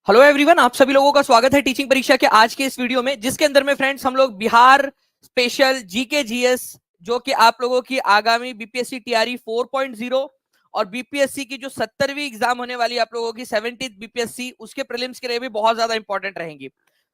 Hello everyone, आप सभी लोगों का स्वागत है टीचिंग परीक्षा के आज के इस वीडियो में, जिसके अंदर में फ्रेंड्स हम लोग बिहार स्पेशल जीके जीएस जो कि आप लोगों की आगामी बीपीएससी टीआरई 4.0 और बीपीएससी की जो 70वीं एग्जाम होने वाली आप लोगों की 70th बीपीएससी उसके प्रीलिम्स के लिए भी बहुत ज्यादा इंपॉर्टेंट रहेंगी।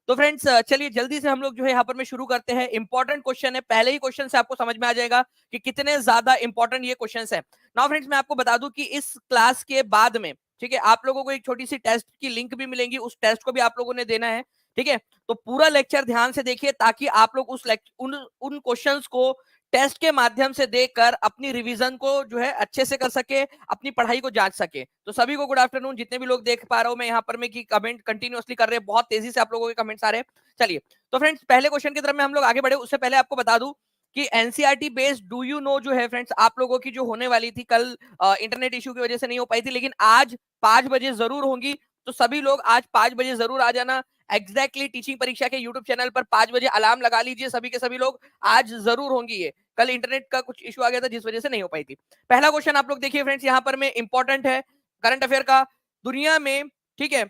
तो फ्रेंड्स चलिए जल्दी से हम लोग जो है यहाँ पर में शुरू करते हैं। इंपॉर्टेंट क्वेश्चन है, पहले ही क्वेश्चन से आपको समझ में आ जाएगा कि कितने ज्यादा इंपॉर्टेंट ये क्वेश्चन है। नाउ फ्रेंड्स मैं आपको बता दूं कि इस क्लास के बाद में, ठीक है, आप लोगों को एक छोटी सी टेस्ट की लिंक भी मिलेंगी, उस टेस्ट को भी आप लोगों ने देना है। ठीक है, तो पूरा लेक्चर ध्यान से देखिए ताकि आप लोग उन क्वेश्चंस को टेस्ट के माध्यम से देखकर अपनी रिवीजन को जो है अच्छे से कर सके, अपनी पढ़ाई को जांच सके। तो सभी को गुड आफ्टरनून, जितने भी लोग देख पा रहा हूं मैं यहाँ पर में कि कमेंट कंटिन्यूअसली कर रहे हैं, बहुत तेजी से आप लोगों के कमेंट्स आ रहे हैं। चलिए तो फ्रेंड्स पहले क्वेश्चन की तरफ में हम लोग आगे बढ़े उससे पहले आपको बता दूं कि NCERT based do you know जो है फ्रेंड्स आप लोगों की जो होने वाली थी कल, इंटरनेट इश्यू की वजह से नहीं हो पाई थी, लेकिन आज 5 बजे जरूर होंगी। तो सभी लोग आज 5 बजे जरूर आ जाना। एग्जैक्टली टीचिंग परीक्षा के यूट्यूब चैनल पर 5 बजे अलार्म लगा लीजिए, सभी के सभी लोग आज जरूर होंगी। ये कल इंटरनेट का कुछ इशू आ गया था जिस वजह से नहीं हो पाई थी। पहला क्वेश्चन आप लोग देखिए फ्रेंड्स, यहाँ पर में इंपॉर्टेंट है, करंट अफेयर का। दुनिया में, ठीक है,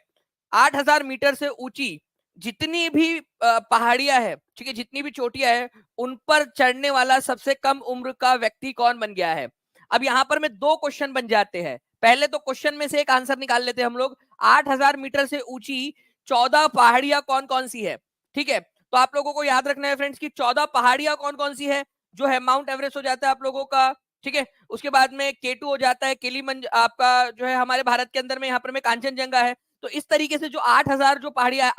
8,000 मीटर से ऊंची जितनी भी पहाड़ियां है, ठीक है, जितनी भी चोटियां है, उन पर चढ़ने वाला सबसे कम उम्र का व्यक्ति कौन बन गया है। अब यहां पर में दो क्वेश्चन बन जाते हैं। पहले तो क्वेश्चन में से एक आंसर निकाल लेते हैं हम लोग। 8,000 मीटर से ऊंची 14 पहाड़ियां कौन कौन सी है। ठीक है, तो आप लोगों को याद रखना है फ्रेंड्स कि 14 पहाड़ियां कौन कौन सी है। जो है माउंट एवरेस्ट हो जाता है आप लोगों का, ठीक है, उसके बाद में केटू हो जाता है, किलीमंज आपका जो है हमारे भारत के अंदर में यहाँ पर में कांचनजंगा है। तो इस तरीके से जो 8,000 जो पहाड़ियां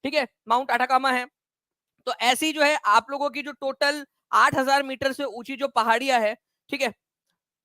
ठीक है, माउंट आटाकामा है। तो ऐसी जो है आप लोगों की जो टोटल 8,000 मीटर से ऊंची जो पहाड़ियां है, ठीक है,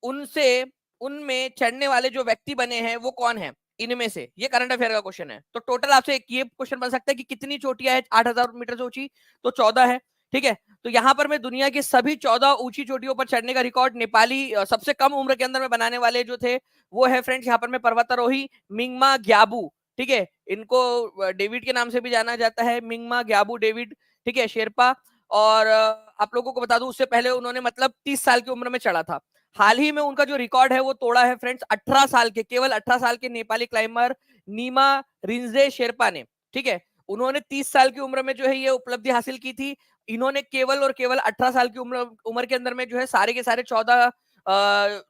उनसे उनमें चढ़ने वाले जो व्यक्ति बने हैं वो कौन है इनमें से। ये करंट अफेयर का क्वेश्चन है। तो टोटल आपसे एक ये क्वेश्चन बन सकता है कि कितनी चोटियां है 8,000 मीटर से ऊंची, तो 14 है। ठीक है, तो यहां पर मैं दुनिया की सभी 14 ऊंची चोटियों पर चढ़ने का रिकॉर्ड नेपाली सबसे कम उम्र के अंदर में बनाने वाले जो थे वो है फ्रेंड्स यहाँ पर मैं पर्वतारोही मिंगमा ग्याबू। ठीक है, इनको डेविड के नाम से भी जाना जाता है, मिंगमा ग्याबू डेविड, ठीक है, शेरपा। और आप लोगों को बता दूं उससे पहले उन्होंने मतलब 30 साल की उम्र में चढ़ा था। हाल ही में उनका जो रिकॉर्ड है वो तोड़ा है फ्रेंड्स 18 साल के, केवल 18 साल के नेपाली क्लाइंबर नीमा रिंजे शेरपा ने। ठीक है, उन्होंने 30 साल की उम्र में जो है ये उपलब्धि हासिल की थी। इन्होंने केवल और केवल 18 साल की उम्र के अंदर में जो है सारे के सारे 14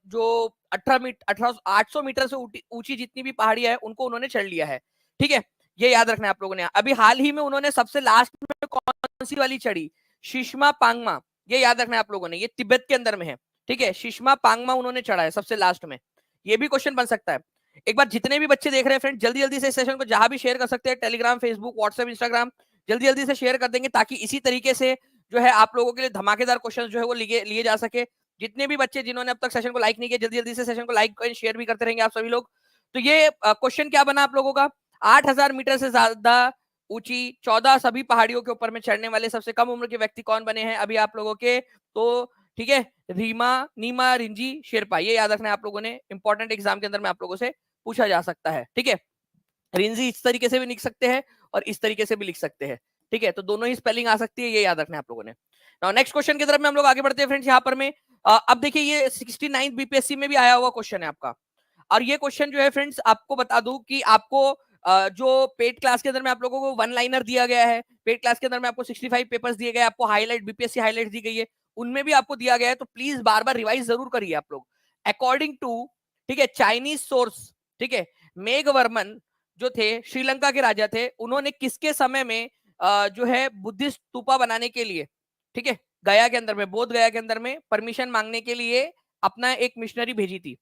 जो 800 मीटर से ऊंची जितनी भी पहाड़ियां है उनको उन्होंने चढ़ लिया है। ठीक है, ये याद रखना है आप लोगों ने। अभी हाल ही में उन्होंने सबसे लास्ट में कौन सी वाली चढ़ी, शिश्मा पांगमा, ये याद रखना है आप लोगों ने, ये तिब्बत के अंदर में है। ठीक है, शिश्मा पांगमा उन्होंने चढ़ा है सबसे लास्ट में। ये भी क्वेश्चन बन सकता है। एक बार जितने भी बच्चे देख रहे हैं फ्रेंड, जल्दी जल्दी से इस सेशन को जहां भी शेयर कर सकते हैं, टेलीग्राम, फेसबुक, व्हाट्सएप, इंस्टाग्राम, जल्दी जल्दी से शेयर कर देंगे ताकि इसी तरीके से जो है आप लोगों के लिए धमाकेदार क्वेश्चन जो है वो लिए जा सके। जितने भी बच्चे जिन्होंने अब तक सेशन को लाइक नहीं किया, जल्दी जल्दी से सेशन को लाइक एंड शेयर भी करते रहेंगे आप सभी लोग। तो ये क्वेश्चन क्या बना आप लोगों का, 8,000 मीटर से ज्यादा ऊंची 14 सभी पहाड़ियों के ऊपर में चढ़ने वाले सबसे कम उम्र के व्यक्ति कौन बने हैं अभी आप लोगों के। तो ठीक है, रीमा नीमा रिंजी शेरपा, ये याद रखना है आप लोगों ने, इंपॉर्टेंट एग्जाम के अंदर में आप लोगों से पूछा जा सकता है। ठीक है, रिंजी इस तरीके से भी लिख सकते हैं और इस तरीके से भी लिख सकते हैं। ठीक है, तो दोनों ही स्पेलिंग आ सकती है, ये याद रखना है आप लोगों ने। नेक्स्ट क्वेश्चन की तरफ में हम लोग आगे बढ़ते हैं फ्रेंड्स। यहाँ पर में अब देखिए ये 69 बीपीएससी में भी आया हुआ क्वेश्चन है आपका। और ये क्वेश्चन जो है फ्रेंड्स आपको बता दूं कि आपको जो पेड क्लास के अंदर में आप लोगों को वन लाइनर दिया गया है, पेड क्लास के अंदर में आपको 65 पेपर्स दिए गए, आपको हाईलाइट बीपीएससी हाईलाइट दी गई है, उनमें भी आपको दिया गया है। तो प्लीज बार बार रिवाइज जरूर करिए आप लोग। अकॉर्डिंग टू, ठीक है, चाइनीज सोर्स, ठीक है, मेघवर्मन जो थे श्रीलंका के राजा थे, उन्होंने किसके समय में जो है बुद्धिस्ट स्तूपा बनाने के लिए, ठीक है, गया के अंदर में, बोध गया के अंदर में परमिशन मांगने के लिए अपना एक मिशनरी भेजी थी।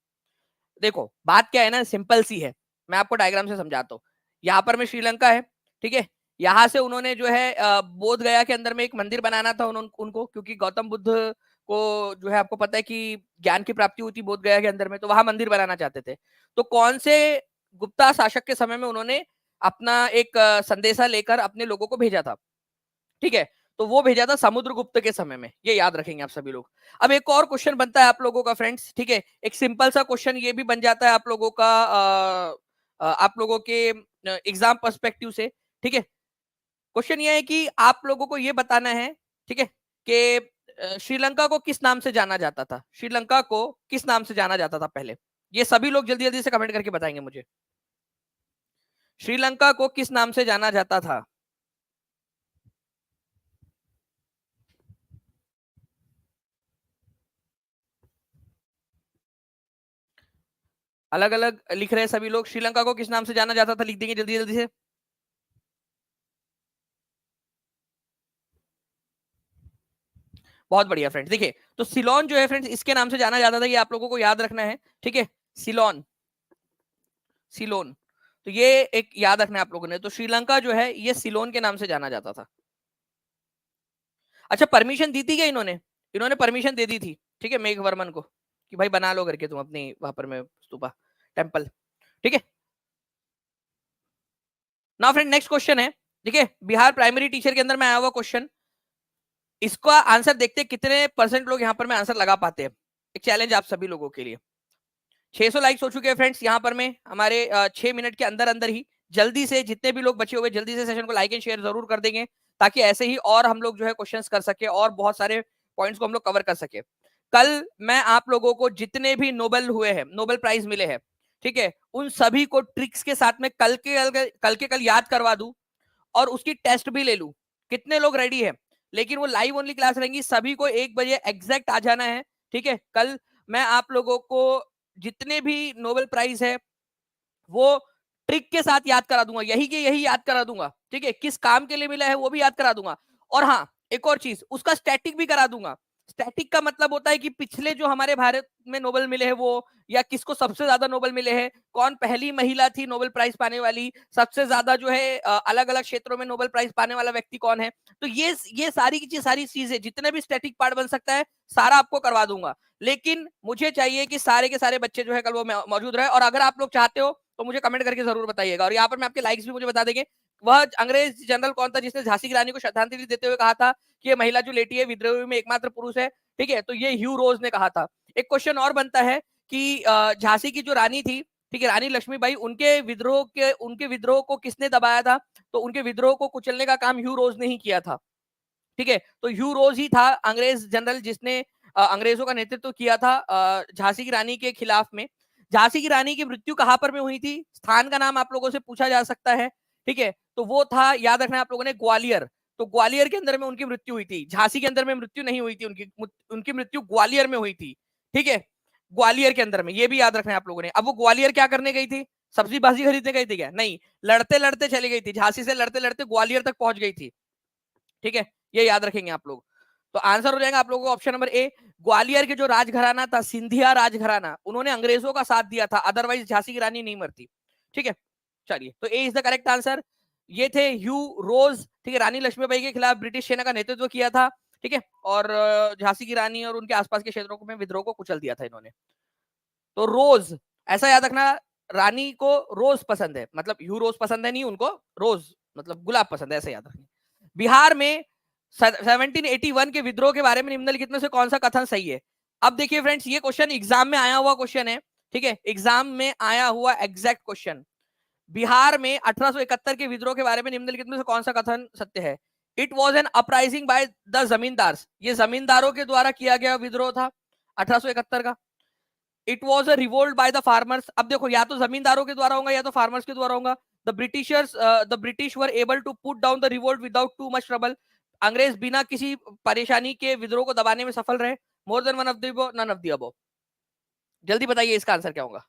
देखो बात क्या है ना, सिंपल सी है, मैं आपको डायग्राम से समझाता हूँ। यहाँ पर में श्रीलंका है, ठीक है, यहाँ से उन्होंने जो है बोध गया के अंदर में एक मंदिर बनाना था उनको, क्योंकि गौतम बुद्ध को जो है आपको पता है कि ज्ञान की प्राप्ति हुई थी बोध गया के अंदर में, तो वहां मंदिर बनाना चाहते थे। तो कौन से गुप्ता शासक के समय में उन्होंने अपना एक संदेशा लेकर अपने लोगों को भेजा था। ठीक है, तो वो भेजा था समुद्रगुप्त के समय में, ये याद रखेंगे आप सभी लोग। अब एक और क्वेश्चन बनता है आप लोगों का फ्रेंड्स, ठीक है, एक सिंपल सा क्वेश्चन ये भी बन जाता है आप लोगों का आप लोगों के एग्जाम पर्सपेक्टिव से। ठीक है, क्वेश्चन ये है कि आप लोगों को ये बताना है, ठीक है, कि श्रीलंका को किस नाम से जाना जाता था, श्रीलंका को किस नाम से जाना जाता था पहले। ये सभी लोग जल्दी जल्दी से कमेंट करके बताएंगे मुझे। श्रीलंका को किस नाम से जाना जाता था? अलग अलग लिख रहे हैं सभी लोग। श्रीलंका को किस नाम से जाना जाता था लिख देंगे जल्दी जल्दी से। बहुत बढ़िया फ्रेंड्स। देखिए तो सिलोन जो है फ्रेंड्स इसके नाम से जाना जाता था, ये आप लोगों को याद रखना है, ठीक है। सिलोन, सिलोन, तो ये एक याद रखना है आप लोगों ने। तो श्रीलंका जो है ये सिलोन के नाम से जाना जाता था। अच्छा परमिशन दी थी क्या इन्होंने? इन्होंने परमिशन दे दी थी, ठीक है, मेघवर्मन को कि भाई बना लो करके तुम अपनी वहां पर में स्तूपा, टेम्पल, ठीक है ना फ्रेंड। नेक्स्ट क्वेश्चन है, ठीक है, बिहार प्राइमरी टीचर के अंदर में आया हुआ क्वेश्चन। इसका आंसर देखते हैं कितने परसेंट लोग यहाँ पर में आंसर लगा पाते हैं। एक चैलेंज आप सभी लोगों के लिए। 600 लाइक्स हो चुके हैं फ्रेंड्स यहाँ पर में हमारे 6 मिनट के अंदर अंदर ही। जल्दी से जितने भी लोग बचे हुए जल्दी से सेशन को लाइक एंड शेयर जरूर कर देंगे, ताकि ऐसे ही और हम लोग जो है क्वेश्चंस कर सके और बहुत सारे पॉइंट्स को हम लोग कवर कर सके। कल मैं आप लोगों को जितने भी नोबेल हुए हैं, नोबेल प्राइज मिले हैं, ठीक है, उन सभी को ट्रिक्स के साथ में कल याद करवा दूं और उसकी टेस्ट भी ले लूं। कितने लोग रेडी है? लेकिन वो लाइव ओनली क्लास रहेंगी, सभी को 1 बजे एग्जैक्ट आ जाना है, ठीक है। कल मैं आप लोगों को जितने भी नोबेल प्राइज है वो ट्रिक के साथ याद करा दूंगा, यही के यही याद करा दूंगा, ठीक है। किस काम के लिए मिला है वो भी याद करा दूंगा। और हाँ एक और चीज, उसका स्टैटिक भी करा दूंगा। स्टैटिक का मतलब होता है कि पिछले जो हमारे भारत में नोबेल मिले हैं वो, या किसको सबसे ज्यादा नोबेल मिले हैं, कौन पहली महिला थी नोबेल प्राइज पाने वाली, सबसे ज्यादा जो है अलग अलग क्षेत्रों में नोबेल प्राइज पाने वाला व्यक्ति कौन है। तो ये सारी चीजें जितने भी स्टैटिक पार्ट बन सकता है सारा आपको करवा दूंगा। लेकिन मुझे चाहिए कि सारे के सारे बच्चे जो है कल वो मौजूद रहे। और अगर आप लोग चाहते हो तो मुझे कमेंट करके जरूर बताइएगा। और यहाँ पर मैं आपके लाइक्स भी मुझे बता देंगे। वह अंग्रेज जनरल कौन था जिसने झांसी की रानी को श्रद्धांजलि देते हुए कहा था कि ये महिला जो लेटी है विद्रोह में एकमात्र पुरुष है, ठीक है। तो ये ह्यू रोज ने कहा था। एक क्वेश्चन और बनता है कि झांसी की जो रानी थी, ठीक है, रानी लक्ष्मीबाई, उनके विद्रोह को किसने दबाया था? तो उनके विद्रोह को कुचलने का काम ह्यू रोज ने ही किया था, ठीक है। तो ह्यू रोज ही था अंग्रेज जनरल जिसने अंग्रेजों का नेतृत्व किया था झांसी की रानी के खिलाफ में। झांसी की रानी की मृत्यु कहां पर में हुई थी? स्थान का नाम आप लोगों से पूछा जा सकता है, ठीक है। तो वो था, याद रखना आप लोगों ने, ग्वालियर। तो ग्वालियर के अंदर में उनकी मृत्यु हुई थी, झांसी के अंदर में मृत्यु नहीं हुई थी उनकी। उनकी मृत्यु ग्वालियर में हुई थी, ठीक है, ग्वालियर के अंदर में, ये भी याद रखना है आप लोगों ने। अब वो ग्वालियर क्या करने गई थी? सब्जी भाजी खरीदने गई थी क्या? नहीं, लड़ते लड़ते चली गई थी, झांसी से लड़ते लड़ते ग्वालियर तक पहुंच गई थी, ठीक है। ये याद रखेंगे आप लोग। तो आंसर हो जाएगा आप लोगों को ऑप्शन नंबर ए। ग्वालियर के जो राजघराना था, सिंधिया राजघराना, उन्होंने अंग्रेजों का साथ दिया था, अदरवाइज झांसी की रानी नहीं मरती, ठीक है। चलिए, तो ए इज द करेक्ट आंसर। ये थे ह्यू रोज, ठीक है, रानी लक्ष्मीबाई के खिलाफ ब्रिटिश सेना का नेतृत्व किया था, ठीक है। और झांसी की रानी और उनके आसपास के क्षेत्रों में विद्रोह को कुचल दिया था इन्होंने। तो रोज, ऐसा याद रखना, रानी को रोज पसंद है, मतलब ह्यू रोज पसंद है नहीं उनको, रोज मतलब गुलाब पसंद है, ऐसा याद रखना। बिहार में 1781 के विद्रोह के बारे में निम्नलिखित में से कौन सा कथन सही है? अब देखिए फ्रेंड्स, ये क्वेश्चन एग्जाम में आया हुआ क्वेश्चन है, ठीक है, एग्जाम में आया हुआ एग्जैक्ट क्वेश्चन। बिहार में 1871 के विद्रोह के बारे में निम्नलिखित में से कौन सा कथन सत्य है? It was an uprising by the जमींदार, ये जमींदारों के द्वारा किया गया विद्रोह था 1871 का। It was a revolt by the farmers, अब देखो या तो जमींदारों के द्वारा होगा या तो फार्मर्स के द्वारा होगा। The British were able to put down the revolt without too much trouble, अंग्रेज बिना किसी परेशानी के विद्रोह को दबाने में सफल रहे। More than one of the above, none of the above. जल्दी बताइए इसका आंसर क्या होगा?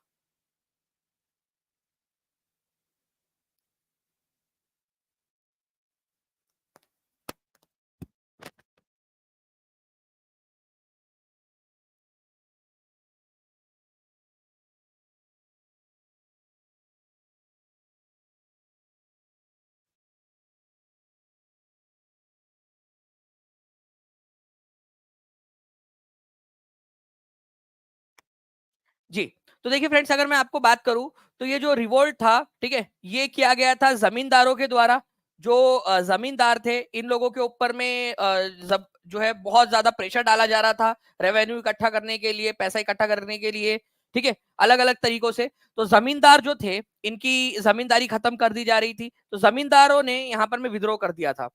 जी, तो देखिए फ्रेंड्स, अगर मैं आपको बात करूं तो ये जो रिवोल्ट था, ठीक है, ये किया गया था जमींदारों के द्वारा। जो जमींदार थे, इन लोगों के ऊपर में जो है बहुत ज्यादा प्रेशर डाला जा रहा था रेवेन्यू इकट्ठा करने के लिए, पैसा इकट्ठा करने के लिए, ठीक है, अलग अलग तरीकों से। तो जमींदार जो थे, इनकी जमींदारी खत्म कर दी जा रही थी, तो जमींदारों ने यहाँ पर में विद्रोह कर दिया था,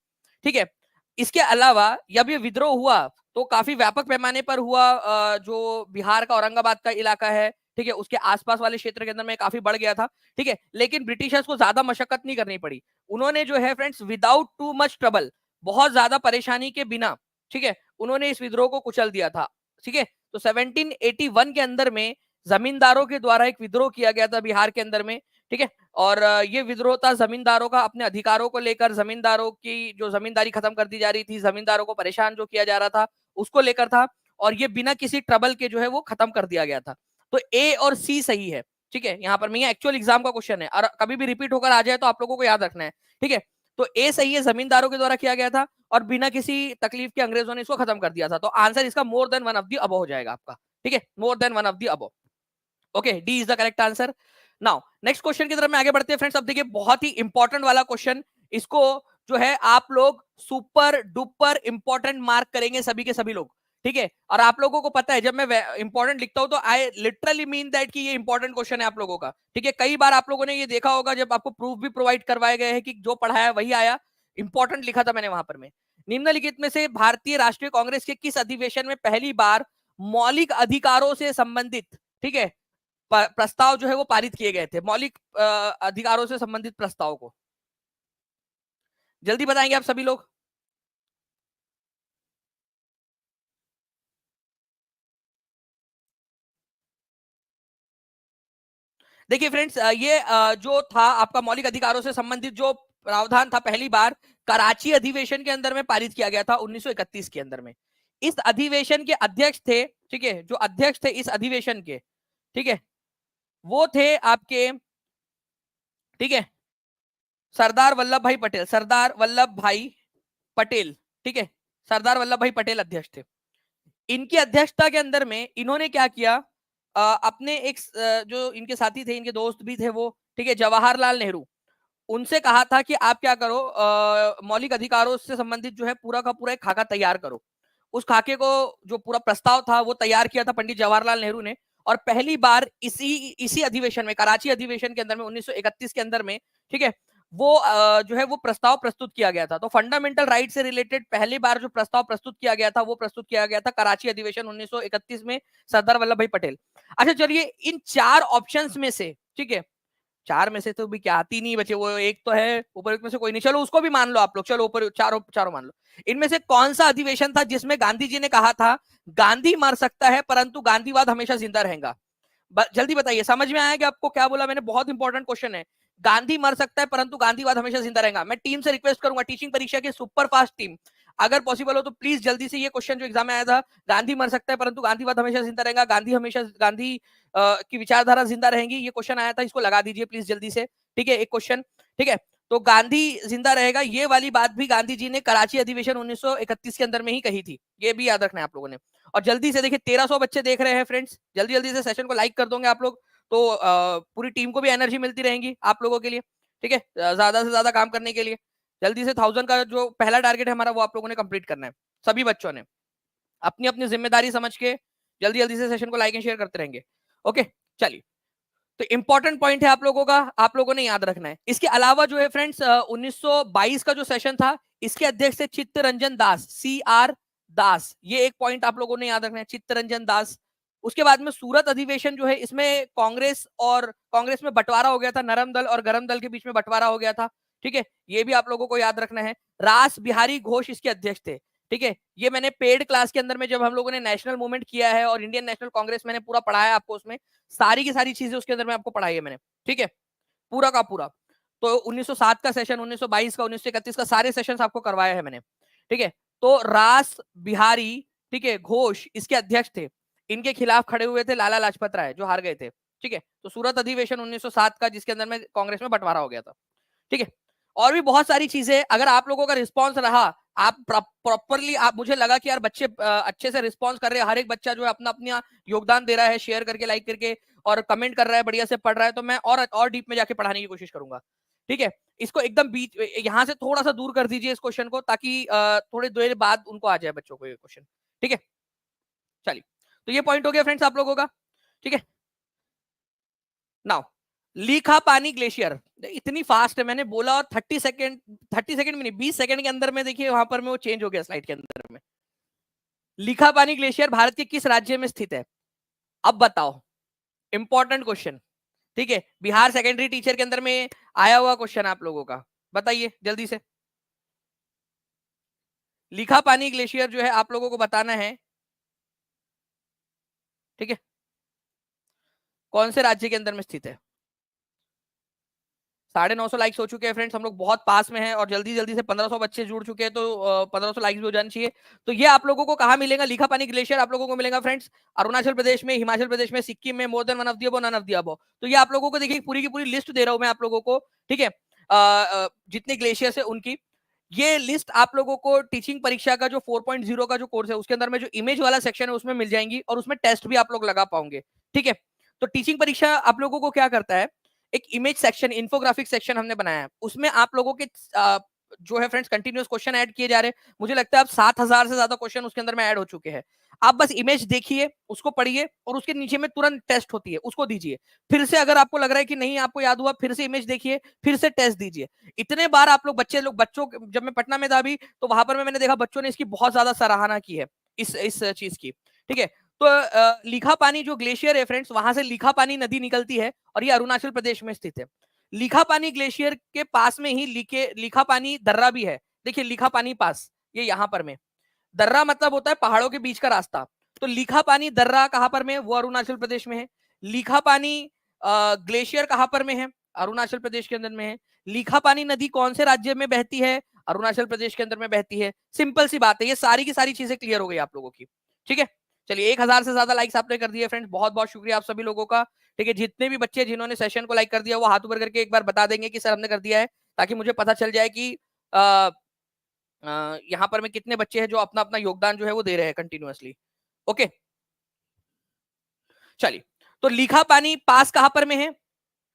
ठीक है। इसके अलावा जब ये विद्रोह हुआ तो काफी व्यापक पैमाने पर हुआ। जो बिहार का औरंगाबाद का इलाका है, ठीक है, उसके आसपास वाले क्षेत्र के अंदर में काफी बढ़ गया था, ठीक है, लेकिन ब्रिटिशर्स को ज्यादा मशक्कत नहीं करनी पड़ी। उन्होंने जो है friends without too much trouble, बहुत ज्यादा परेशानी के बिना, ठीक है, उन्होंने इस विद्रोह को कुचल दिया था, ठीक है। तो 1781 के अंदर में जमींदारों के द्वारा एक विद्रोह किया गया था बिहार के अंदर में, ठीक है, और ये विद्रोह था जमींदारों का अपने अधिकारों को लेकर, जमींदारों की जो जमींदारी खत्म कर दी जा रही थी, जमींदारों को परेशान जो किया जा रहा था उसको लेकर था, और ये बिना किसी ट्रबल के जो है वो खत्म कर दिया गया था। तो ए और सी सही है, ठीक है, यहाँ पर मैं एक्चुअल एग्जाम का क्वेश्चन है और कभी भी रिपीट होकर आ जाए तो आप लोगों को याद रखना है, ठीक है। तो ए सही है, जमींदारों के द्वारा किया गया था और बिना किसी तकलीफ के अंग्रेजों ने इसको खत्म कर दिया था। तो आंसर इसका मोर than one of the above हो जाएगा आपका, ठीक है, मोर than one of the above. Okay, D is the correct answer. Now next question की तरफ में आगे बढ़ते हैं फ्रेंड्स। अब देखिए बहुत ही इंपॉर्टेंट वाला क्वेश्चन, इसको जो है आप लोग सुपर डुपर इंपॉर्टेंट मार्क करेंगे सभी के सभी लोग, ठीक है। और आप लोगों को पता है जब मैं इंपॉर्टेंट लिखता हूं तो आई लिटरली मीन दैट कि ये इंपॉर्टेंट क्वेश्चन है आप लोगों का, ठीक है। कई बार आप लोगों ने ये देखा होगा जब आपको प्रूफ भी प्रोवाइड करवाए गए हैं कि जो पढ़ाया वही आया, इंपॉर्टेंट लिखा था मैंने वहां पर। में निम्नलिखित में से भारतीय राष्ट्रीय कांग्रेस के किस अधिवेशन में पहली बार मौलिक अधिकारों से संबंधित, ठीक है, प्रस्ताव जो है वो पारित किए गए थे? मौलिक अधिकारों से संबंधित प्रस्ताव को जल्दी बताएंगे आप सभी लोग। देखिए फ्रेंड्स, ये जो था आपका मौलिक अधिकारों से संबंधित जो प्रावधान था, पहली बार कराची अधिवेशन के अंदर में पारित किया गया था 1931 के अंदर में। इस अधिवेशन के अध्यक्ष थे, ठीक है, जो अध्यक्ष थे इस अधिवेशन के, ठीक है, वो थे आपके, ठीक है, सरदार वल्लभ भाई पटेल। सरदार वल्लभ भाई पटेल, ठीक है, सरदार वल्लभ भाई पटेल अध्यक्ष थे। इनकी अध्यक्षता के अंदर में इन्होंने क्या किया, अपने एक जो इनके साथी थे, इनके दोस्त भी थे वो, ठीक है, जवाहरलाल नेहरू, उनसे कहा था कि आप क्या करो, मौलिक अधिकारों से संबंधित जो है पूरा का पूरा एक खाका तैयार करो। उस खाके को, जो पूरा प्रस्ताव था वो तैयार किया था पंडित जवाहरलाल नेहरू ने, और पहली बार इसी इसी अधिवेशन में, कराची अधिवेशन के अंदर में 1931 के अंदर में, ठीक है, वो जो है वो प्रस्ताव प्रस्तुत किया गया था। तो फंडामेंटल राइट से रिलेटेड पहली बार जो प्रस्ताव प्रस्तुत किया गया था वो प्रस्तुत किया गया था कराची अधिवेशन 1931 में, सरदार वल्लभ भाई पटेल। अच्छा चलिए, इन चार ऑप्शंस में से, ठीक है, चार में से तो भी क्या, तीन ही बचे, वो एक तो है ऊपर, एक में से कोई नहीं, चलो उसको भी मान लो आप लोग, चलो ऊपर चारों चारों मान लो। इनमें से कौन सा अधिवेशन था जिसमें गांधी जी ने कहा था गांधी मर सकता है परंतु गांधीवाद हमेशा जिंदा रहेगा? जल्दी बताइए, समझ में आया कि आपको क्या बोला मैंने? बहुत इंपॉर्टेंट क्वेश्चन है। गांधी मर सकता है परंतु गांधीवाद हमेशा जिंदा रहेगा। मैं टीम से रिक्वेस्ट करूंगा, टीचिंग परीक्षा की सुपर फास्ट टीम, अगर पॉसिबल हो तो प्लीज जल्दी से ये क्वेश्चन जो एग्जाम में आया था, गांधी मर सकता है परंतु गांधीवाद हमेशा जिंदा रहेगा, गांधी की विचारधारा जिंदा रहेगी, ये क्वेश्चन आया था, इसको लगा दीजिए प्लीज जल्दी से, ठीक है, एक क्वेश्चन, ठीक है। तो गांधी जिंदा रहेगा, ये वाली बात भी गांधी जी ने कराची अधिवेशन 1931 के अंदर में ही कही थी, ये भी याद रखना है आप लोगों ने। और जल्दी से देखिए 1300 बच्चे देख रहे हैं फ्रेंड्स, जल्दी जल्दी से सेशन को लाइक कर दोगे आप लोग तो पूरी टीम को भी एनर्जी मिलती रहेगी आप लोगों के लिए, ठीक है, ज्यादा से ज्यादा काम करने के लिए। जल्दी से 1000 का जो पहला टारगेट है हमारा वो आप लोगों ने कंप्लीट करना है, सभी बच्चों ने अपनी अपनी जिम्मेदारी समझ के जल्दी जल्दी से सेशन को लाइक एंड शेयर करते रहेंगे। ओके चलिए, तो इंपॉर्टेंट पॉइंट है आप लोगों का, आप लोगों ने याद रखना है। इसके अलावा जो है फ्रेंड्स 1922 का जो सेशन था, इसके अध्यक्ष थे चित्तरंजन दास, CR दास, ये एक पॉइंट आप लोगों ने याद रखना है, चित्तरंजन दास। उसके बाद में सूरत अधिवेशन जो है, इसमें कांग्रेस में बंटवारा हो गया था, नरम दल और गरम दल के बीच में बंटवारा हो गया था, ठीक है, ये भी आप लोगों को याद रखना है। रास बिहारी घोष इसके अध्यक्ष थे, ठीक है, ये मैंने पेड क्लास के अंदर में जब हम लोगों ने नेशनल मूवमेंट किया है और इंडियन नेशनल कांग्रेस मैंने पूरा पढ़ाया आपको, उसमें सारी की सारी चीजें उसके अंदर में आपको पढ़ाई है मैंने, ठीक है, पूरा का पूरा। तो 1907 का सेशन, 1922 का, 1931 का सारे सेशंस आपको करवाया है मैंने, ठीक है। तो रास बिहारी, ठीक है, घोष इसके अध्यक्ष थे, इनके खिलाफ खड़े हुए थे लाला लाजपत राय जो हार गए थे, ठीक है। तो सूरत अधिवेशन 1907 का जिसके अंदर में कांग्रेस में बंटवारा हो गया था, ठीक है। और भी बहुत सारी चीजें, अगर आप लोगों का रिस्पॉन्स रहा, आप प्रॉपरली, आप मुझे लगा कि यार बच्चे अच्छे से रिस्पॉन्स कर रहे हैं, हर एक बच्चा जो है अपना अपना योगदान दे रहा है, शेयर करके, लाइक करके और कमेंट कर रहा है, बढ़िया से पढ़ रहा है, तो मैं और डीप में जाके पढ़ाने की कोशिश करूंगा, ठीक है। इसको एकदम बीच यहाँ से थोड़ा सा दूर कर दीजिए इस क्वेश्चन को, ताकि थोड़ी देर बाद उनको आ जाए बच्चों को ये क्वेश्चन, ठीक है। चलिए, तो ये पॉइंट हो गया फ्रेंड्स आप लोगों का, ठीक है। नाउ लीखा पानी ग्लेशियर, इतनी फास्ट है, मैंने बोला और 30 सेकंड में नहीं, 20 सेकंड के अंदर में देखिए वहां पर में वो चेंज हो गया स्लाइड के अंदर में। लीखा पानी ग्लेशियर भारत के किस राज्य में स्थित है? अब बताओ, इंपॉर्टेंट क्वेश्चन, ठीक है, बिहार सेकेंडरी टीचर के अंदर में आया हुआ क्वेश्चन आप लोगों का, बताइए जल्दी से। लिखा पानी ग्लेशियर जो है आप लोगों को बताना है, ठीक है, कौन से राज्य के अंदर में स्थित है। 950 लाइक्स हो चुके हैं फ्रेंड्स, हम लोग बहुत पास में हैं और जल्दी जल्दी से 1500 बच्चे जुड़ चुके हैं, तो 1500 लाइक्स भी हो जानी चाहिए। तो ये आप लोगों को कहाँ मिलेगा, लिखा पानी ग्लेशियर आप लोगों को मिलेगा फ्रेंड्स अरुणाचल प्रदेश में, हिमाचल प्रदेश में, सिक्किम में, more than one of the above, none of the above. तो ये आप लोगों को देखिए पूरी की पूरी लिस्ट दे रहा हूं मैं आप लोगों को, ठीक है, जितने ग्लेशियर्स है उनकी ये लिस्ट आप लोगों को टीचिंग परीक्षा का जो 4.0 का जो कोर्स है उसके अंदर में जो इमेज वाला सेक्शन है उसमें मिल जाएंगी, और उसमें टेस्ट भी आप लोग लगा पाओगे, ठीक है। तो टीचिंग परीक्षा आप लोगों को क्या करता है, एक इमेज सेक्शन, इन्फोग्राफिक सेक्शन हमने बनाया है, उसमें आप लोगों के जो है फ्रेंड्स कंटिन्यूअस क्वेश्चन ऐड किए जा रहे हैं। मुझे लगता है अब 7,000 से ज्यादा क्वेश्चन उसके अंदर में ऐड हो चुके हैं। आप बस इमेज देखिए, उसको पढ़िए, और उसके नीचे में तुरंत टेस्ट होती है, उसको दीजिए। फिर से अगर आपको लग रहा है कि नहीं आपको याद हुआ, फिर से इमेज देखिए, फिर से टेस्ट दीजिए। इतने बार आप लोग बच्चों जब मैं पटना में था अभी, तो वहां पर मैंने देखा बच्चों ने इसकी बहुत ज्यादा सराहना की है, इस चीज की, ठीक है। तो लिखा पानी जो ग्लेशियर है फ्रेंड्स, वहां से लिखा पानी नदी निकलती है, और ये अरुणाचल प्रदेश में स्थित है। लिखा पानी ग्लेशियर के पास में ही लिखा पानी दर्रा भी है। देखिए लिखा पानी पास, ये यहाँ पर में, दर्रा मतलब होता है पहाड़ों के बीच का रास्ता। तो लिखा पानी दर्रा कहां पर में है, वो अरुणाचल प्रदेश में है। लिखा पानी ग्लेशियर कहां पर में है, अरुणाचल प्रदेश के अंदर में है। लिखा पानी नदी कौन से राज्य में बहती है, अरुणाचल प्रदेश के अंदर में बहती है। सिंपल सी बात है, ये सारी की सारी चीजें क्लियर हो गई आप लोगों की, ठीक है। चलिए 1000 से ज्यादा लाइक्स आपने कर दिए फ्रेंड्स, बहुत बहुत शुक्रिया आप सभी लोगों का, ठीक है। जितने भी बच्चे जिन्होंने सेशन को लाइक कर दिया वो हाथ ऊपर करके एक बार बता देंगे कि सर हमने कर दिया है, ताकि मुझे पता चल जाए कि यहाँ पर में कितने बच्चे हैं जो अपना अपना योगदान जो है वो दे रहे हैं कंटिन्यूअसली, ओके। चलिए, तो लिखा पानी पास कहां पर में है,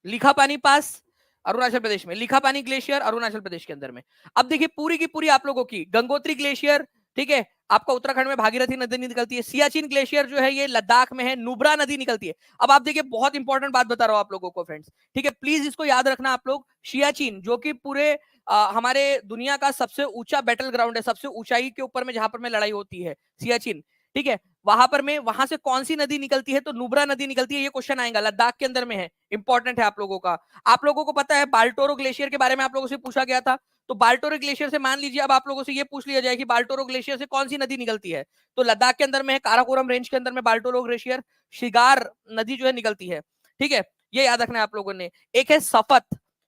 लिखा पानी पास अरुणाचल प्रदेश में, लिखा पानी ग्लेशियर अरुणाचल प्रदेश के अंदर में। अब देखिए पूरी की पूरी आप लोगों की गंगोत्री ग्लेशियर, ठीक है, आपका उत्तराखंड में भागीरथी नदी निकलती है। सियाचिन ग्लेशियर जो है ये लद्दाख में है, नुब्रा नदी निकलती है। अब आप देखिए बहुत इंपॉर्टेंट बात बता रहा हूं आप लोगों को फ्रेंड्स, ठीक है, प्लीज इसको याद रखना आप लोग। सियाचिन जो कि पूरे हमारे दुनिया का सबसे ऊंचा बैटल ग्राउंड है, सबसे ऊंचाई के ऊपर में जहां पर में लड़ाई होती है, सियाचिन, ठीक है, वहां पर में, वहां से कौन सी नदी निकलती है, तो नुब्रा नदी निकलती है। ये क्वेश्चन आएगा, लद्दाख के अंदर में है, इंपॉर्टेंट है आप लोगों का। आप लोगों को पता है बाल्टोरो ग्लेशियर के बारे में आप लोगों से पूछा गया था, तो बाल्टोरो ग्लेशियर से मान लीजिए अब आप लोगों से ये पूछ लिया जाए कि बाल्टोरो ग्लेशियर से कौन सी नदी निकलती है, तो लद्दाख के अंदर में है, काराकोरम रेंज के अंदर में बाल्टोरो ग्लेशियर, शिगार नदी जो है निकलती है, ठीक है, ये याद रखना है आप लोगों ने। एक है सफत,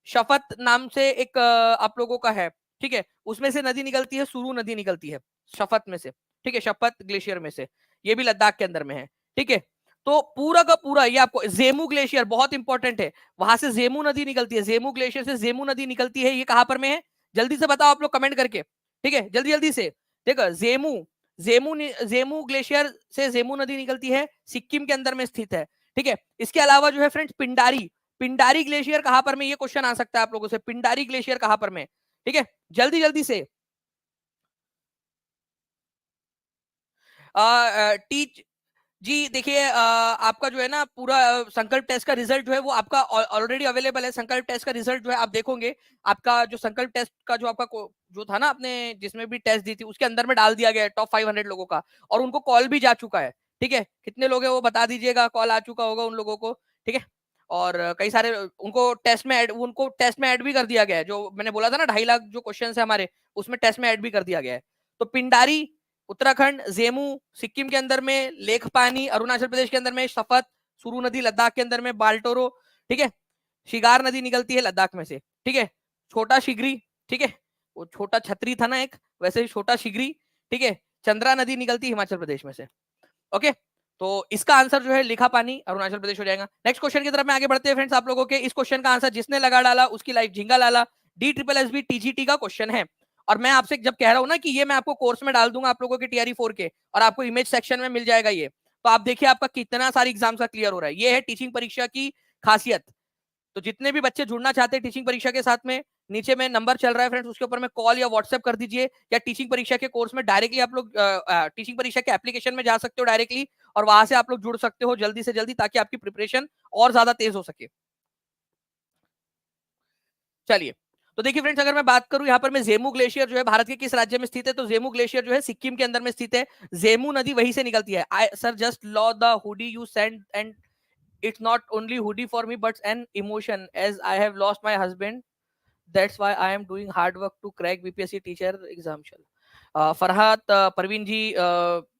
शफत नाम से एक आप लोगों का है, ठीक है, उसमें से नदी निकलती है, सुरू नदी निकलती है शफत में से, ठीक है, शपथ ग्लेशियर में से, ये भी लद्दाख के अंदर में है, ठीक है। तो पूरा का पूरा ये आपको, जेमू ग्लेशियर बहुत इंपॉर्टेंट है, वहां से जेमू नदी निकलती है, जेमू ग्लेशियर से जेमू नदी निकलती है, ये कहां पर में है, जल्दी से बताओ आप लोग कमेंट करके, ठीक है, जल्दी जल्दी से। देखो जेमू, जेमू ग्लेशियर से जेमू नदी निकलती है, सिक्किम के अंदर में स्थित है, ठीक है। इसके अलावा जो है फ्रेंड्स पिंडारी, पिंडारी ग्लेशियर कहां पर में, ये क्वेश्चन आ सकता है आप लोगों से, पिंडारी ग्लेशियर कहां पर में, ठीक है, जल्दी जल्दी से। टीच जी देखिए, आपका जो है ना पूरा संकल्प टेस्ट का रिजल्ट जो है वो आपका ऑलरेडी अवेलेबल है। संकल्प टेस्ट का रिजल्ट जो है आप देखोगे, आपका जो संकल्प टेस्ट का जो आपका जो था ना, आपने जिसमें भी टेस्ट दी थी उसके अंदर में डाल दिया गया है टॉप 500 लोगों का, और उनको कॉल भी जा चुका है, ठीक है। कितने लोग हैं वो बता दीजिएगा, कॉल आ चुका होगा उन लोगों को, ठीक है। और कई सारे उनको टेस्ट में ऐड भी कर दिया गया है, जो मैंने बोला था ना 2.5 लाख जो क्वेश्चन है हमारे, उसमें टेस्ट में ऐड भी कर दिया गया है। तो पिंडारी उत्तराखंड, जेमू सिक्किम के अंदर में, लेखपानी अरुणाचल प्रदेश के अंदर में, शपथ सुरू नदी लद्दाख के अंदर में, बाल्टोरो, ठीक है, शिगार नदी निकलती है लद्दाख में से, ठीक है, छोटा शिगरी, ठीक है, वो छोटा छतरी था ना एक, वैसे ही छोटा शिगरी, ठीक है, चंद्रा नदी निकलती है हिमाचल प्रदेश में से, ओके। तो इसका आंसर जो है लिखा पानी अरुणाचल प्रदेश हो जाएगा। नेक्स्ट क्वेश्चन की तरफ में आगे बढ़ते हैं फ्रेंड्स। आप लोगों के इस क्वेश्चन का आंसर जिसने लगा डाला उसकी लाइफ झिंगा लाला, DSSB TGT का क्वेश्चन है। और मैं आपसे जब कह रहा हूं ना कि ये मैं आपको कोर्स में डाल दूंगा आप लोगों के TRE 4 के, और आपको इमेज सेक्शन में मिल जाएगा ये, तो आप देखिए आपका कितना सारी एग्जाम का क्लियर हो रहा है। ये है टीचिंग परीक्षा की खासियत। तो जितने भी बच्चे जुड़ना चाहते हैं टीचिंग परीक्षा के साथ में, नीचे में नंबर चल रहा है फ्रेंड्स, उसके ऊपर में कॉल या व्हाट्सएप कर दीजिए, या टीचिंग परीक्षा के कोर्स में डायरेक्टली आप लोग टीचिंग परीक्षा के एप्लीकेशन में जा सकते हो डायरेक्टली, और वहां से आप लोग जुड़ सकते हो जल्दी से जल्दी, ताकि आपकी प्रिपरेशन और ज्यादा तेज हो सके। चलिए, तो देखिए फ्रेंड्स, अगर मैं बात करूं यहाँ पर मैं, जेमू ग्लेशियर जो है भारत के किस राज्य में स्थित है, तो जेमू ग्लेशियर जो है सिक्किम के अंदर में स्थित है। जेमू नदी वहीं से निकलती है। I sir just law the hoodie you send and It's not only hoodie for me, but an emotion as I have lost my husband. That's why I am doing hard work to crack BPSC teacher exam. Farhat Parveen ji,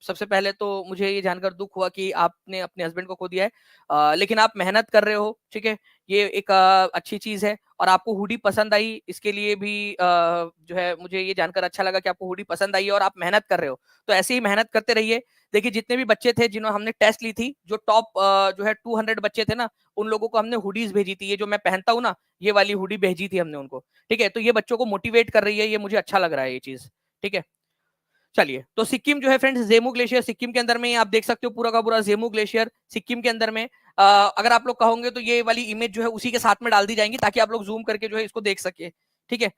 सबसे पहले तो मुझे ये जानकर दुख हुआ कि आपने अपने हस्बैंड को खो दिया है, लेकिन आप मेहनत कर रहे हो, ठीक है, ये एक अच्छी चीज है। और आपको हुडी पसंद आई, इसके लिए भी जो है मुझे ये जानकर अच्छा लगा कि आपको हुडी पसंद आई है और आप मेहनत कर रहे हो। तो ऐसे ही मेहनत करते रहिए। देखिए जितने भी बच्चे थे जिन्होंने हमने टेस्ट ली थी, जो टॉप जो है 200 बच्चे थे ना, उन लोगों को हमने हुडीज भेजी थी। ये जो मैं पहनता हूँ ना, ये वाली हुडी भेजी थी हमने उनको, ठीक है। तो ये बच्चों को मोटिवेट कर रही है, ये मुझे अच्छा लग रहा है ये चीज, ठीक है। चलिए, तो सिक्किम जो है फ्रेंड्स, जेमू ग्लेशियर सिक्किम के अंदर में आप देख सकते हो, पूरा का पूरा जेमू ग्लेशियर सिक्किम के अंदर में। अगर आप लोग कहोगे तो ये वाली इमेज जो है उसी के साथ में डाल दी जाएंगी, ताकि आप लोग जूम करके जो है इसको देख सके, ठीक है।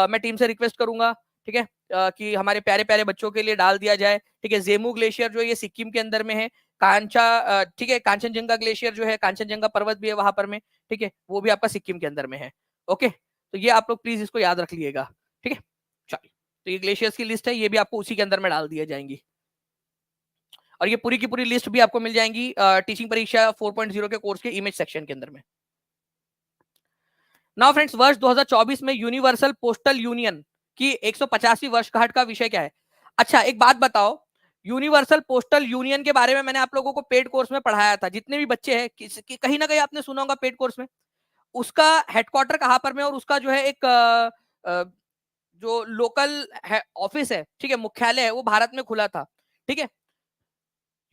मैं टीम से रिक्वेस्ट करूंगा, ठीक है, कि हमारे प्यारे प्यारे बच्चों के लिए डाल दिया जाए, ठीक है। जेमू ग्लेशियर जो है ये सिक्किम के अंदर में है। कांचा, ठीक है, कांचनजंगा ग्लेशियर जो है, कांचनजंगा पर्वत भी है वहां पर में, ठीक है, वो भी आपका सिक्किम के अंदर में है। ओके, तो ये आप लोग प्लीज इसको याद रख लीजिएगा, ठीक है। चलिए, तो ये ग्लेशियर्स की लिस्ट है, ये भी आपको उसी के अंदर में डाल दिया जाएंगी। और ये पूरी की पूरी लिस्ट भी आपको मिल जाएंगी टीचिंग परीक्षा 4.0 के कोर्स के इमेज सेक्शन के अंदर में। नाउ फ्रेंड्स, वर्ष 2024 में यूनिवर्सल पोस्टल यूनियन की 150वीं वर्षगांठ का विषय क्या है? अच्छा, एक बात बताओ, यूनिवर्सल पोस्टल यूनियन के बारे में मैंने आप लोगों को पेड कोर्स में पढ़ाया था। जितने भी बच्चे हैं, कहीं ना कहीं आपने सुना होगा पेड कोर्स में। उसका हेडक्वार्टर कहां पर में, और उसका जो है एक जो लोकल ऑफिस है, ठीक है, मुख्यालय है, वो भारत में खुला था, ठीक है।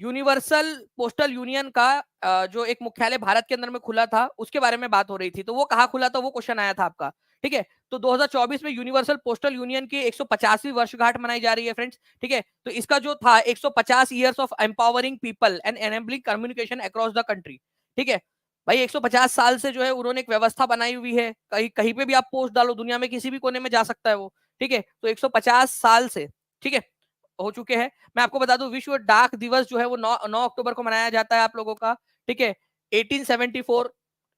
यूनिवर्सल पोस्टल यूनियन का जो एक मुख्यालय भारत के अंदर में खुला था, उसके बारे में बात हो रही थी। तो वो कहाँ खुला था, वो क्वेश्चन आया था आपका, ठीक है। तो 2024 में यूनिवर्सल पोस्टल यूनियन की 150वीं वर्षगांठ मनाई जा रही है फ्रेंड्स, ठीक है। तो इसका जो था 150 years of empowering people and enabling communication across the country, ठीक है। भाई 150 साल से जो है उन्होंने एक व्यवस्था बनाई हुई है, कहीं कहीं पे भी आप पोस्ट डालो, दुनिया में किसी भी कोने में जा सकता है वो, ठीक है। तो 150 साल से, ठीक है, हो चुके हैं। मैं आपको बता दूं, विश्व डाक दिवस जो है वो 9 अक्टूबर को मनाया जाता है आप लोगों का, ठीक है। 1874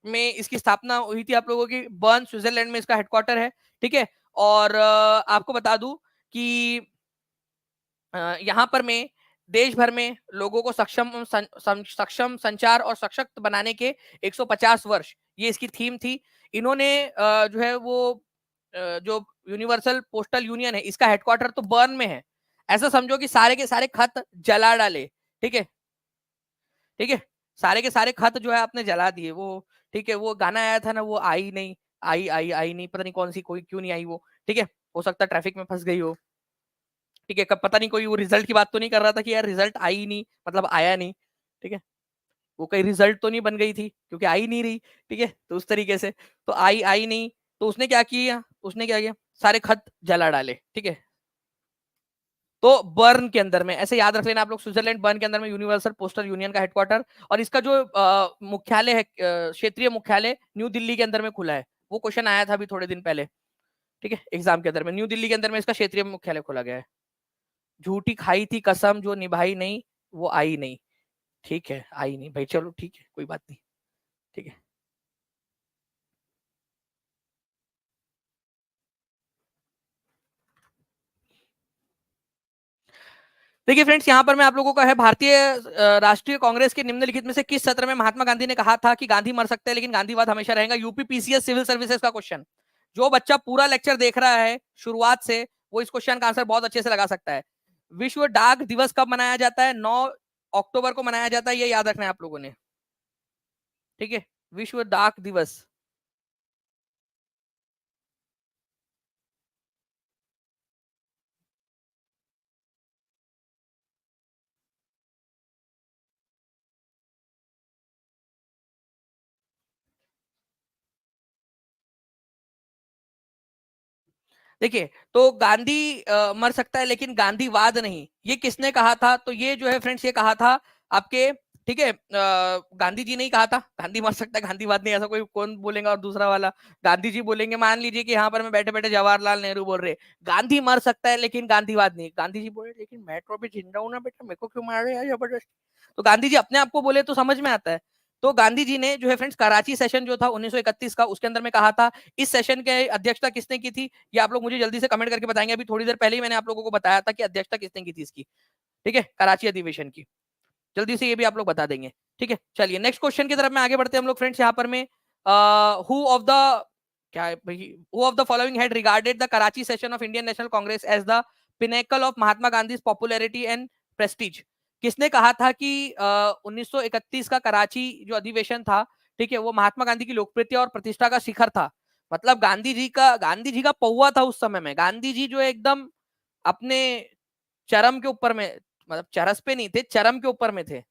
में इसकी स्थापना हुई थी आप लोगों की, बर्न स्विट्जरलैंड में इसका हेडक्वार्टर है, ठीक है। और आपको बता दूं कि यहाँ पर मैं देश भर में लोगों को सक्षम संचार और सशक्त बनाने के 150 वर्ष, ये इसकी थीम थी। इन्होंने जो है वो जो यूनिवर्सल पोस्टल यूनियन है, इसका हेडक्वार्टर तो बर्न में है। ऐसा समझो कि सारे के सारे खत जला डाले, ठीक है, ठीक है। सारे के सारे खत जो है आपने जला दिए वो, ठीक है। वो गाना आया था ना, वो आई नहीं, आई नहीं, पता नहीं कौन सी, कोई क्यों नहीं आई वो, ठीक है। हो सकता है ट्रैफिक में फंस गई हो, ठीक है। कब पता नहीं कोई वो रिजल्ट की बात तो नहीं कर रहा था कि यार रिजल्ट आई नहीं, मतलब आया नहीं, ठीक है। वो कहीं रिजल्ट तो नहीं बन गई थी क्योंकि आई नहीं रही, ठीक है। तो उस तरीके से, तो आई नहीं, तो उसने क्या किया, उसने क्या किया, सारे खत जला डाले, ठीक है। तो बर्न के अंदर में, ऐसे याद रख लेना आप लोग, स्विट्जरलैंड बर्न के अंदर में यूनिवर्सल पोस्टल यूनियन का हेडक्वार्टर। और इसका जो मुख्यालय है, क्षेत्रीय मुख्यालय न्यू दिल्ली के अंदर में खुला है। वो क्वेश्चन आया था अभी थोड़े दिन पहले, ठीक है, एग्जाम के अंदर में। न्यू दिल्ली के अंदर में इसका क्षेत्रीय मुख्यालय खोला गया है। झूठी खाई थी कसम जो निभाई नहीं, वो आई नहीं, ठीक है, आई नहीं भाई, चलो ठीक है, कोई बात नहीं, ठीक है। देखिए फ्रेंड्स, यहाँ पर मैं आप लोगों का है, भारतीय राष्ट्रीय कांग्रेस के निम्नलिखित में से किस सत्र में महात्मा गांधी ने कहा था कि गांधी मर सकते हैं लेकिन गांधीवाद हमेशा रहेगा? यूपी पीसीएस सिविल सर्विसेज का क्वेश्चन। जो बच्चा पूरा लेक्चर देख रहा है शुरुआत से, वो इस क्वेश्चन का आंसर बहुत अच्छे से लगा सकता है। विश्व डाक दिवस कब मनाया जाता है? 9 अक्टूबर को मनाया जाता है, ये याद रखना है आप लोगों ने, ठीक है। विश्व डाक दिवस। देखिए, तो गांधी मर सकता है लेकिन गांधीवाद नहीं, ये किसने कहा था? तो ये जो है फ्रेंड्स, ये कहा था आपके, ठीक है, गांधी जी ने ही कहा था। गांधी मर सकता है, गांधीवाद नहीं, ऐसा कोई कौन बोलेगा? और दूसरा वाला गांधी जी बोलेंगे, मान लीजिए कि यहाँ पर मैं बैठे बैठे जवाहरलाल नेहरू बोल रहे, गांधी मर सकता है लेकिन गांधीवाद नहीं। गांधी जी बोले लेकिन मैं तो अभी जिंदा हूं ना बेटा, मेरे को क्यों मार रहे हैं जबरदस्ती? तो गांधी जी अपने आप को बोले तो समझ में आता है। तो गांधी जी ने जो है फ्रेंड्स, कराची सेशन जो था 1931 का, उसके अंदर में कहा था। इस सेशन के अध्यक्षता किसने की थी? ये आप लोग मुझे जल्दी से कमेंट करके बताएंगे। अभी थोड़ी देर पहले ही मैंने आप लोगों को बताया था कि अध्यक्षता किसने की थी इसकी, ठीक है, कराची अधिवेशन की। जल्दी से ये भी आप लोग बता देंगे। ठीक है, चलिए नेक्स्ट क्वेश्चन की तरफ में आगे बढ़ते हैं हम लोग फ्रेंड्स। यहाँ पर में हु ऑफ द क्या है भाई, who of the following had regarded the Karachi session of Indian National Congress as the pinnacle of Mahatma Gandhi popularity and prestige. किसने कहा था कि 1931 का कराची जो अधिवेशन था, ठीक है, वो महात्मा गांधी की लोकप्रियता और प्रतिष्ठा का शिखर था। मतलब गांधी जी का पौवा था उस समय में। गांधी जी जो एकदम अपने चरम के ऊपर में, मतलब चरस पे नहीं थे, चरम के ऊपर में थे।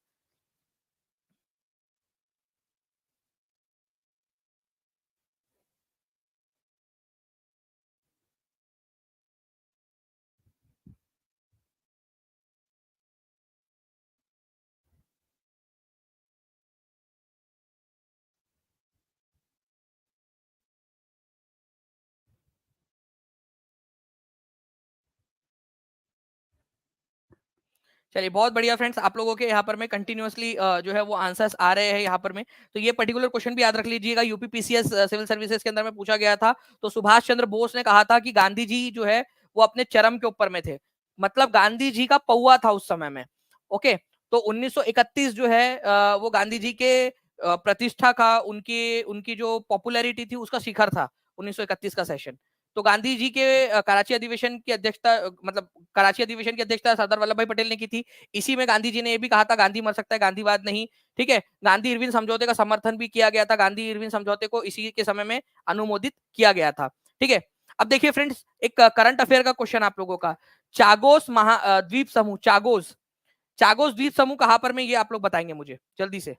चलिए बहुत बढ़िया फ्रेंड्स, आप लोगों के यहाँ पर में कंटिन्यूअसली जो है वो आंसर्स आ रहे हैं यहाँ पर में। तो ये पर्टिकुलर क्वेश्चन भी याद रख लीजिएगा, यूपीपीसीएस सिविल सर्विसेज के अंदर में पूछा गया था। तो सुभाष चंद्र बोस ने कहा था कि गांधी जी जो है वो अपने चरम के ऊपर में थे, मतलब गांधी जी का पौवा था उस समय में। ओके, तो 1931 जो है वो गांधी जी के प्रतिष्ठा का, उनकी उनकी जो पॉपुलैरिटी थी उसका शिखर था 1931 का सेशन। तो गांधी जी के कराची अधिवेशन की अध्यक्षता, मतलब कराची अधिवेशन की अध्यक्षता सरदार वल्लभ भाई पटेल ने की थी। इसी में गांधी जी ने ये भी कहा था गांधी मर सकता है, गांधीवाद नहीं। ठीक है, गांधी इरविन समझौते का समर्थन भी किया गया था। गांधी इरविन समझौते को इसी के समय में अनुमोदित किया गया था। ठीक है, अब देखिए फ्रेंड्स, एक करंट अफेयर का क्वेश्चन आप लोगों का। चागोस द्वीप समूह, चागोस चागोस द्वीप समूह कहां पर में, ये आप लोग बताएंगे मुझे जल्दी से।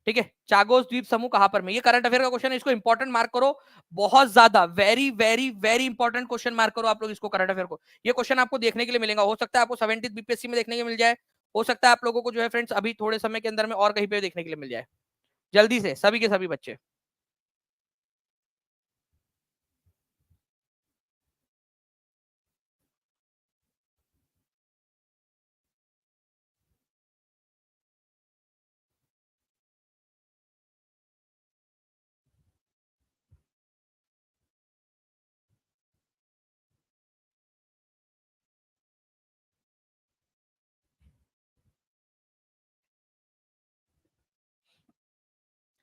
ठीक है, चागोस द्वीप समूह कहां पर में, ये करंट अफेयर का क्वेश्चन है, इसको इंपॉर्टेंट मार्क करो। बहुत ज्यादा very very very important question mark करो आप लोग इसको, करंट अफेयर को। ये क्वेश्चन आपको देखने के लिए मिलेगा, हो सकता है आपको 70 बीपीएससी में देखने के मिल जाए, हो सकता है आप लोगों को जो है फ्रेंड्स अभी थोड़े समय के अंदर में और कहीं पे देखने के लिए मिल जाए। जल्दी से सभी के सभी बच्चे।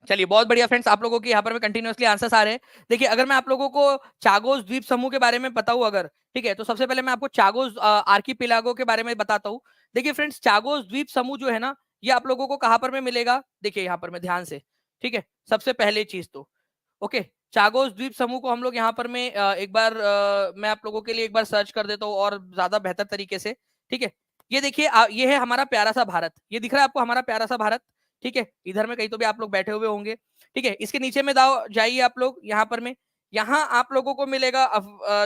चलिए बहुत बढ़िया फ्रेंड्स, आप लोगों के यहाँ पर में कंटिन्यूअसली आंसर्स आ रहे हैं। देखिए, अगर मैं आप लोगों को चागोस द्वीप समूह के बारे में बताऊं अगर, ठीक है, तो सबसे पहले मैं आपको चागोस आर्कीपिलागो के बारे में बताता हूँ। देखिए फ्रेंड्स, चागोस द्वीप समूह जो है ना, ये आप लोगों को कहाँ पर में मिलेगा, देखिए यहाँ पर में ध्यान से। ठीक है, सबसे पहले चीज तो ओके, चागोस द्वीप समूह को हम लोग यहाँ पर में एक बार मैं आप लोगों के लिए एक बार सर्च कर देता हूँ और ज्यादा बेहतर तरीके से। ठीक है, ये देखिए ये है हमारा प्यारा सा भारत, ये दिख रहा है आपको हमारा प्यारा सा भारत। ठीक है, इधर में कहीं तो भी आप लोग बैठे हुए होंगे। ठीक है, इसके नीचे में दाओ जाइए आप लोग यहाँ पर में, यहाँ आप लोगों को मिलेगा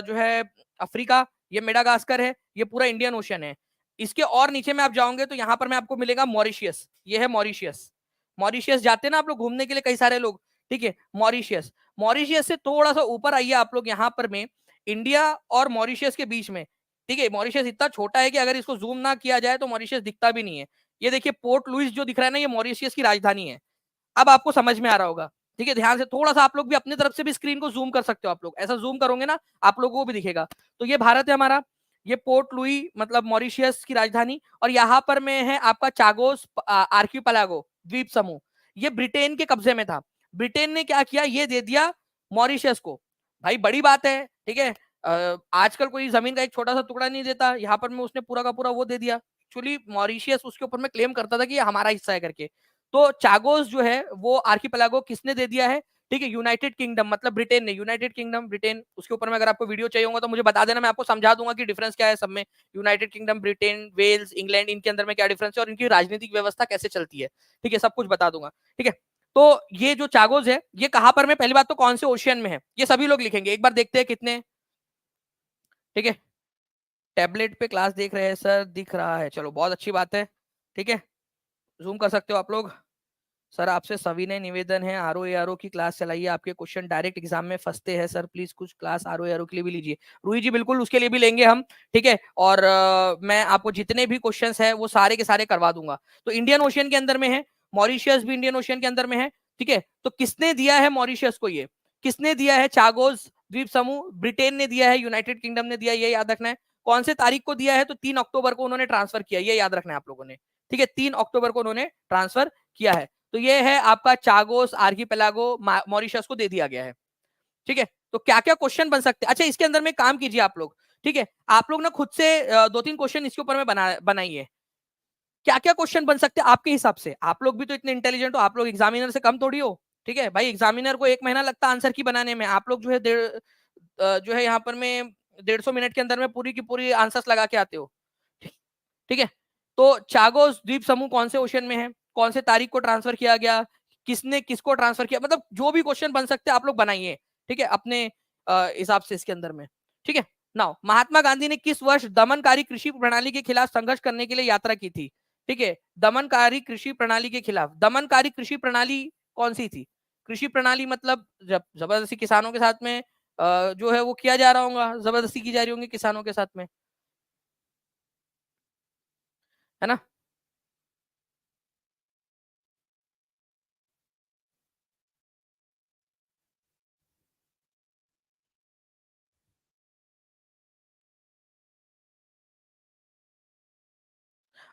जो है अफ्रीका, ये मेडागास्कर है, ये पूरा इंडियन ओशन है। इसके और नीचे में आप जाओगे तो यहाँ पर में आपको मिलेगा मॉरिशियस, ये है मॉरिशियस। मॉरिशियस जाते हैं ना आप लोग घूमने के लिए कई सारे लोग। ठीक है, मॉरिशियस, मॉरिशियस से थोड़ा सा ऊपर आइए आप लोग यहाँ पर में, इंडिया और मॉरिशियस के बीच में। ठीक है, मॉरिशियस इतना छोटा है कि अगर इसको जूम ना किया जाए तो मॉरिशियस दिखता भी नहीं है। ये देखिए पोर्ट लुइस जो दिख रहा है ना, ये मॉरिशियस की राजधानी है। अब आपको समझ में आ रहा होगा। ठीक है, ध्यान से थोड़ा सा आप लोग भी अपनी तरफ से भी स्क्रीन को जूम कर सकते हो, आप लोग ऐसा जूम करोगे ना आप लोगों को भी दिखेगा। तो ये भारत है हमारा, ये पोर्ट लुई मतलब मॉरिशियस की राजधानी, और यहाँ पर में है आपका चागोस आर्किपेलागो द्वीप समूह, ये ब्रिटेन के कब्जे में था। ब्रिटेन ने क्या किया, ये दे दिया मॉरिशियस को। भाई बड़ी बात है। ठीक है, आजकल कोई जमीन का एक छोटा सा टुकड़ा नहीं देता, यहाँ पर में उसने पूरा का पूरा वो दे दिया। एक्चुअली मॉरिशियस उसके ऊपर में क्लेम करता था कि ये हमारा हिस्सा है करके। तो चागोस जो है वो आर्किपेलागो किसने दे दिया है, ठीक है, यूनाइटेड किंगडम, मतलब ब्रिटेन ने, यूनाइटेड किंगडम ब्रिटेन, उसके ऊपर में अगर आपको वीडियो चाहिए होगा तो मुझे बता देना, मैं आपको समझा दूंगा कि डिफरेंस क्या है सब में। United Kingdom, Britain, Wales, England, इनके अंदर में क्या डिफरेंस है और इनकी राजनीतिक व्यवस्था कैसे चलती है। ठीक है, सब कुछ बता दूंगा। ठीक है, तो ये जो चागोस है ये कहां पर में, पहली बात तो कौन से ओशियन में है, ये सभी लोग लिखेंगे, एक बार देखते हैं कितने। ठीक है, टैबलेट पे क्लास देख रहे हैं सर, दिख रहा है, चलो बहुत अच्छी बात है। ठीक है, जूम कर सकते हो आप लोग। सर आपसे सविनय निवेदन है, आरओ की क्लास चलाइए, आपके क्वेश्चन डायरेक्ट एग्जाम में फंसते हैं सर, प्लीज कुछ क्लास आरओ के लिए भी लीजिए। रूही जी बिल्कुल उसके लिए भी लेंगे हम। ठीक है, और मैं आपको जितने भी क्वेश्चंस है वो सारे के सारे करवा दूंगा। तो इंडियन ओशियन के अंदर में है, मॉरिशियस भी इंडियन ओशियन के अंदर में है। ठीक है, तो किसने दिया है मॉरिशियस को, ये किसने दिया है चागोस द्वीप समूह, ब्रिटेन ने दिया है, यूनाइटेड किंगडम ने दिया, ये याद रखना है। कौन से तारीख को दिया है, तो 3 अक्टूबर को उन्होंने ट्रांसफर किया, ये याद रखना है आप लोगों ने। ठीक है, 3 अक्टूबर को उन्होंने ट्रांसफर किया है। तो ये है आपका चागोस आर्किपेलागो, मॉरिशस को दे दिया गया है। ठीक है, तो क्या क्या क्वेश्चन बन सकते हैं। अच्छा, इसके अंदर में काम कीजिए आप लोग, ठीक है, आप लोग ना खुद से 2-3 क्वेश्चन इसके ऊपर में बनाइए, क्या क्या क्वेश्चन बन सकते हैं आपके हिसाब से। आप लोग भी तो इतने इंटेलिजेंट हो, आप लोग एग्जामिनर से कम थोड़ी हो। ठीक है भाई, एग्जामिनर को 1 महीना लगता है आंसर की बनाने में, आप लोग जो है जो है यहाँ पर में 150 मिनट के अंदर में पूरी की पूरी आंसर्स लगा के आते हो। ठीक है, तो चागोस द्वीप समूह कौन से ओशन में है, कौन से तारीख को ट्रांसफर किया गया, किसने किसको ट्रांसफर किया, मतलब जो भी क्वेश्चन बन सकते हैं आप लोग बनाइए। ठीक है, अपने हिसाब से इसके अंदर में। ठीक है, नाउ महात्मा गांधी ने किस वर्ष दमनकारी कृषि प्रणाली के खिलाफ संघर्ष करने के लिए यात्रा की थी। ठीक है, दमनकारी कृषि प्रणाली के खिलाफ, दमनकारी कृषि प्रणाली कौन सी थी। कृषि प्रणाली मतलब जब जबरदस्ती किसानों के साथ में जो है वो किया जा रहा होगा, जबरदस्ती की जा रही होंगी किसानों के साथ में, है ना।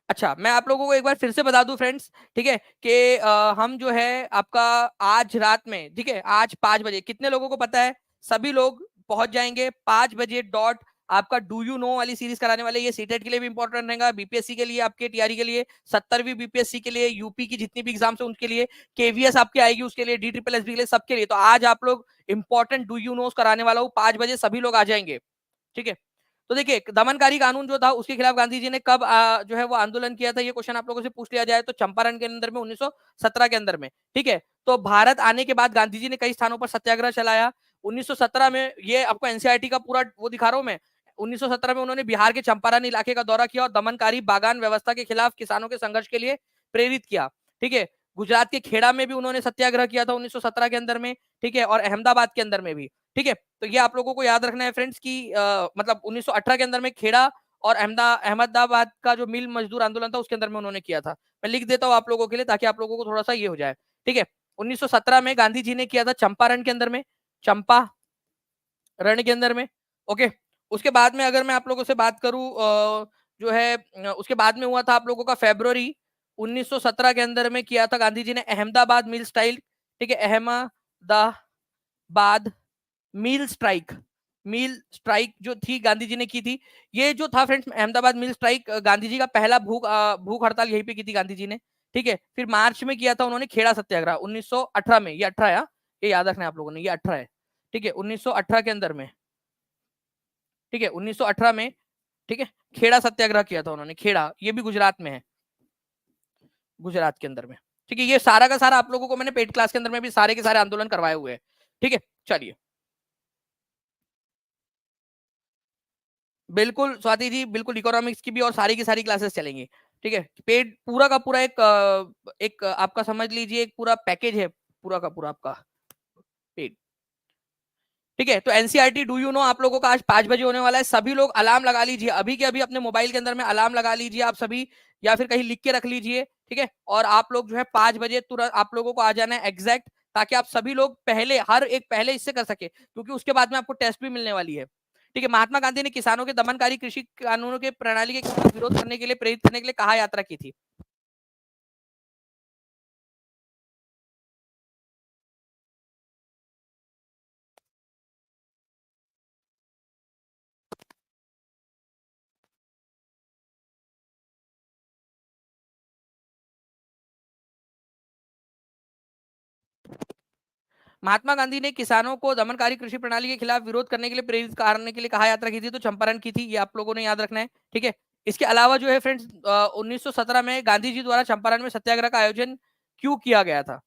अच्छा, मैं आप लोगों को एक बार फिर से बता दूं फ्रेंड्स, ठीक है, कि हम जो है आपका आज रात में, ठीक है, आज 5 बजे, कितने लोगों को पता है, सभी लोग पहुंच जाएंगे 5 बजे डॉट। आपका डू यू नो वाली सीरीज कराने वाले, ये सीटेट के लिए भी इंपॉर्टेंट रहेगा, बीपीएससी के लिए, आपके टीआरई के लिए, 70वीं बीपीएससी के लिए, यूपी की जितनी भी एग्जाम्स है उनके लिए, केवीएस आपकी आएगी उसके लिए, डी ट्रिपल एस के लिए, सबके लिए। तो आज आप लोग इंपॉर्टेंट डू यू नोस कराने वाला हूँ, 5 बजे सभी लोग आ जाएंगे। ठीक है, तो देखिए, दमनकारी कानून जो था उसके खिलाफ गांधी जी ने कब जो है वो आंदोलन किया था, ये क्वेश्चन आप लोगों से पूछ लिया जाए तो चंपारण के अंदर में 1917 के अंदर में। ठीक है, तो भारत आने के बाद गांधी जी ने कई स्थानों पर सत्याग्रह चलाया। 1917 में, ये आपको एनसीईआरटी का पूरा वो दिखा रहा हूं मैं, 1917 में उन्होंने बिहार के चंपारण इलाके का दौरा किया और दमनकारी बागान व्यवस्था के खिलाफ किसानों के संघर्ष के लिए प्रेरित किया। ठीक है, गुजरात के खेड़ा में भी उन्होंने सत्याग्रह किया था 1917 के अंदर में। ठीक है, और अहमदाबाद के अंदर में भी। ठीक है, तो ये आप लोगों को याद रखना है फ्रेंड्स की मतलब 1918 के अंदर में खेड़ा और अहमदाबाद का जो मिल मजदूर आंदोलन था उसके अंदर में उन्होंने किया था। मैं लिख देता हूं आप लोगों के लिए ताकि आप लोगों को थोड़ा सा ये हो जाए। ठीक है, 1917 में गांधी जी ने किया था चंपारण के अंदर में, चंपा रण के अंदर में। ओके, उसके बाद में अगर मैं आप लोगों से बात करूं जो है उसके बाद में हुआ था आप लोगों का फेब्रुवरी 1917 के अंदर में किया था गांधी जी ने अहमदाबाद मिल स्टाइल। ठीक है, अहमदाबाद मील स्ट्राइक, मील स्ट्राइक जो थी गांधी जी ने की थी। ये जो था फ्रेंड्स अहमदाबाद मील स्ट्राइक, गांधी जी का पहला भूख हड़ताल यहीं पे की थी गांधी जी ने। ठीक है, फिर मार्च में किया था उन्होंने खेड़ा सत्याग्रह 1918 में, ये 18 है, ये याद रखना है आप लोगों ने, ये 18 है। ठीक है, 1918 के अंदर में। ठीक है, 1918 में, ठीक है, खेड़ा सत्याग्रह किया था उन्होंने, खेड़ा, ये भी गुजरात में है, गुजरात के अंदर में। ठीक है, ये सारा का सारा आप लोगों को मैंने पेड क्लास के अंदर में भी सारे के सारे आंदोलन करवाए हुए हैं। ठीक है, चलिए, बिल्कुल स्वाति जी, बिल्कुल इकोनॉमिक्स की भी और सारी की सारी क्लासेस चलेंगी। ठीक है, पेड पूरा का पूरा एक आपका समझ लीजिए एक पूरा पैकेज है, पूरा का पूरा आपका पेड। ठीक है, तो एनसीईआरटी डू यू नो आप लोगों का आज 5 बजे होने वाला है। सभी लोग अलार्म लगा लीजिए, अभी के अभी अपने मोबाइल के अंदर में अलार्म लगा लीजिए आप सभी, या फिर कहीं लिख के रख लीजिए। ठीक है, और आप लोग जो है 5 बजे तुरंत आप लोगों को आ जाना है एग्जैक्ट, ताकि आप सभी लोग पहले, हर एक पहले इससे कर सके, क्योंकि उसके बाद में आपको टेस्ट भी मिलने वाली है। ठीक है, महात्मा गांधी ने किसानों के दमनकारी कृषि कानूनों के प्रणाली के खिलाफ विरोध करने के लिए, प्रेरित करने के लिए कहा यात्रा की थी। महात्मा गांधी ने किसानों को दमनकारी कृषि प्रणाली के खिलाफ विरोध करने के लिए, प्रेरित करने के लिए कहा यात्रा की थी, तो चंपारण की थी, ये आप लोगों ने याद रखना है। ठीक है, इसके अलावा जो है फ्रेंड्स 1917 में गांधी जी द्वारा चंपारण में सत्याग्रह का आयोजन क्यों किया गया था।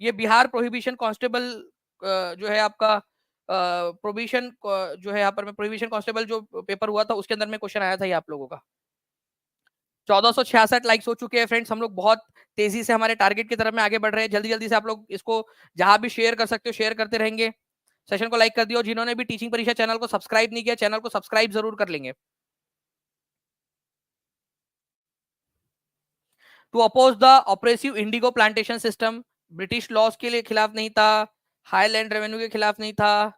ये बिहार प्रोहिबिशन कांस्टेबल जो है आपका प्रोहिबिशन जो है यहाँ पर प्रोहिबिशन कांस्टेबल जो पेपर हुआ था उसके अंदर में क्वेश्चन आया था ये आप लोगों का। 1466 लाइक्स हो चुके हैं फ्रेंड्स, हम लोग बहुत तेजी से हमारे टारगेट की तरफ में आगे बढ़ रहे हैं। जल्दी जल्दी से आप लोग इसको जहां भी शेयर कर सकते हो शेयर करते रहेंगे। सेशन को लाइक कर दियो, जिन्होंने भी टीचिंग परीक्षा चैनल को सब्सक्राइब नहीं किया चैनल को सब्सक्राइब जरूर कर लेंगे। To oppose the oppressive indigo plantation system, British laws के लिए खिलाफ नहीं था, हाईलैंड रेवेन्यू के खिलाफ नहीं था,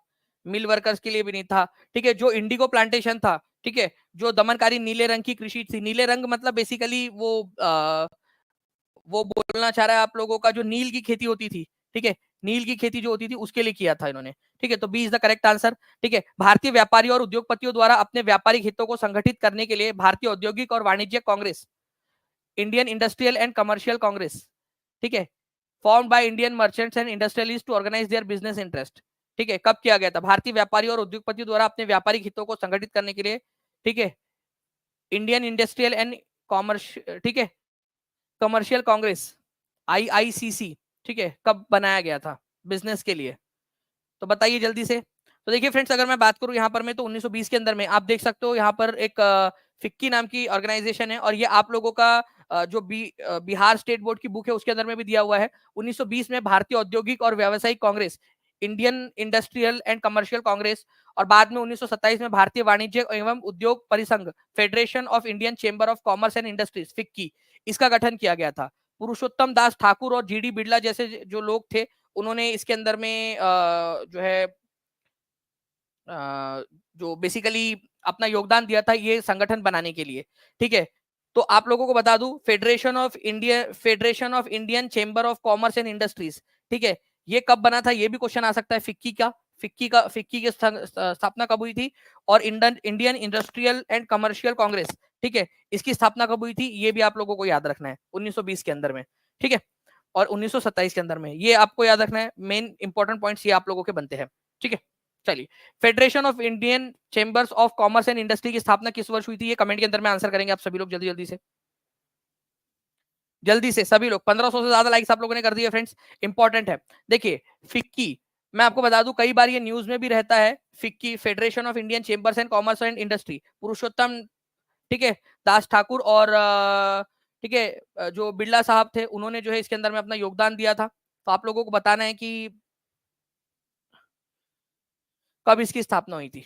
मिल वर्कर्स के लिए भी नहीं था। ठीक है, जो इंडिगो प्लांटेशन था ठीक है, जो दमनकारी नीले रंग की कृषि थी, नीले रंग मतलब बेसिकली वो बोलना चाह रहा है आप लोगों का जो नील की खेती होती थी, ठीक है, नील की खेती जो होती थी उसके लिए किया था इन्होंने, ठीक है, तो B is the correct answer. ठीक है, भारतीय व्यापारियों और उद्योगपतियों द्वारा अपने व्यापारिक हितों को संगठित करने के लिए भारतीय औद्योगिक और वाणिज्य Congress, Indian Industrial and Commercial Congress, ठीक है, form by Indian merchants and industrialist to organize their business interest, ठीक है, कब किया गया था? भारतीय व्यापारियों और उद्योगपतियों द्वारा अपने व्यापारिक हितों को संगठित करने के लिए, ठीक है, इंडियन इंडस्ट्रियल एंड कॉमर्शियल, ठीक है, कमर्शियल कांग्रेस, आईआईसीसी, ठीक है, कब बनाया गया था बिजनेस के लिए? तो बताइए जल्दी से। तो देखिए फ्रेंड्स, अगर मैं बात करूं यहाँ पर में तो 1920 के अंदर में आप देख सकते हो यहाँ पर एक फिक्की नाम की ऑर्गेनाइजेशन है, और ये आप लोगों का जो बिहार स्टेट बोर्ड की बुक है उसके अंदर में भी दिया हुआ है। 1920 में भारतीय औद्योगिक और व्यावसायिक Congress, Indian Industrial and Commercial Congress, और बाद में 1927 में भारतीय वाणिज्य एवं उद्योग परिसंघ, federation of Indian chamber of commerce and industries, FICCI, इसका गठन किया गया था। पुरुषोत्तम दास ठाकुर और जीडी बिड़ला जैसे जो लोग थे, उन्होंने इसके अंदर में जो है जो बेसिकली अपना योगदान दिया था ये संगठन बनाने के लिए, ठीक है। तो आप लोगों को बता दूं, federation of Indian chamber of commerce and industries, ठीक है, ये कब बना था ये भी क्वेश्चन आ सकता है। फिक्की की स्थापना कब हुई थी? और Indian Industrial and Commercial Congress, ठीक है, इसकी स्थापना कब हुई थी ये भी आप लोगों को याद रखना है, 1920 के अंदर में, ठीक है, और 1927 के अंदर में, ये आपको याद रखना है। मेन इंपॉर्टेंट पॉइंट्स ये आप लोगों के बनते हैं, ठीक है। चलिए, federation of Indian chambers of commerce and industry की स्थापना किस वर्ष हुई थी? ये कमेंट के अंदर में आंसर करेंगे आप सभी लोग जल्दी जल्दी से, जल्दी से सभी लोग। 1500 से ज्यादा लाइक्स आप लोगों ने कर दिए फ्रेंड्स, इंपॉर्टेंट है। देखिए फिक्की, मैं आपको बता दूं कई बार ये न्यूज में भी रहता है, FICCI federation of Indian chambers and commerce and industry, Purushottam, ठीक है, दास ठाकुर और ठीक है जो बिड़ला साहब थे उन्होंने जो है इसके अंदर में अपना योगदान दिया था। तो आप लोगों को बताना है कि कब इसकी स्थापना हुई थी,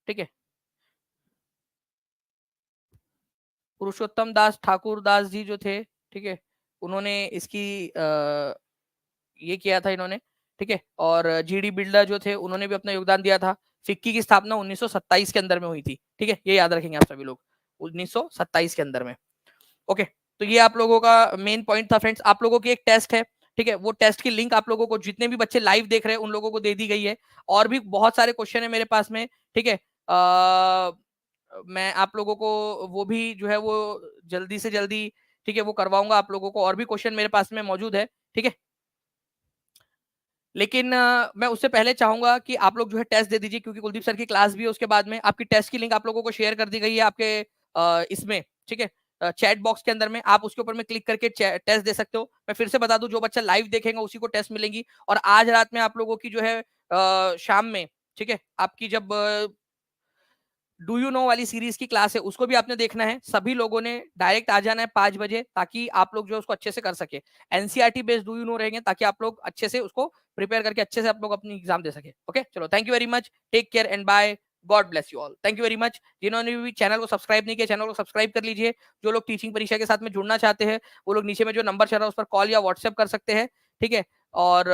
ठीक है। पुरुषोत्तम दास ठाकुर दास जी जो थे, ठीक है, उन्होंने इसकी ये किया था इन्होंने, ठीक है, और जीडी बिल्डर जो थे उन्होंने भी अपना योगदान दिया था। फिक्की की स्थापना 1927 के अंदर में हुई थी, ठीक है, ये याद रखेंगे आप सभी लोग, 1927 के अंदर में। ओके, तो ये आप लोगों का मेन पॉइंट था फ्रेंड्स। आप लोगों की एक टेस्ट है, ठीक है, वो टेस्ट की लिंक आप लोगों को जितने भी बच्चे लाइव देख रहे हैं उन लोगों को दे दी गई है, और भी बहुत सारे क्वेश्चन है मेरे पास में, ठीक है। मैं आप लोगों को वो भी जो है वो जल्दी से जल्दी, ठीक है, वो करवाऊंगा आप लोगों को, और भी क्वेश्चन मेरे पास में मौजूद है, ठीक है। लेकिन मैं उससे पहले चाहूंगा कि आप लोग जो है टेस्ट दे दीजिए, क्योंकि कुलदीप सर की क्लास भी है उसके बाद में। आपकी टेस्ट की लिंक आप लोगों को शेयर कर दी गई है आपके इसमें, ठीक है, चैट बॉक्स के अंदर में, आप उसके ऊपर में क्लिक करके टेस्ट दे सकते हो। मैं फिर से बता दूं, जो बच्चा लाइव देखेगा उसी को टेस्ट मिलेंगी, और आज रात में आप लोगों की जो है शाम में, ठीक है, आपकी जब डू यू नो वाली सीरीज की क्लास है उसको भी आपने देखना है। सभी लोगों ने डायरेक्ट आ जाना है 5 बजे, ताकि आप लोग जो है उसको अच्छे से कर सके। NCERT based do you know रहेंगे, ताकि आप लोग अच्छे से उसको प्रिपेयर करके अच्छे से आप लोग अपनी एग्जाम दे सके। ओके, चलो, thank you very much, take care and bye, God bless you all. Thank you very much. जिन्होंने भी चैनल को सब्सक्राइब नहीं किया, चैनल को सब्सक्राइब कर लीजिए। जो लोग टीचिंग परीक्षा के साथ में जुड़ना चाहते हैं वो लोग नीचे में जो नंबर चल रहा है उस पर कॉल या व्हाट्सएप कर सकते हैं, ठीक है, और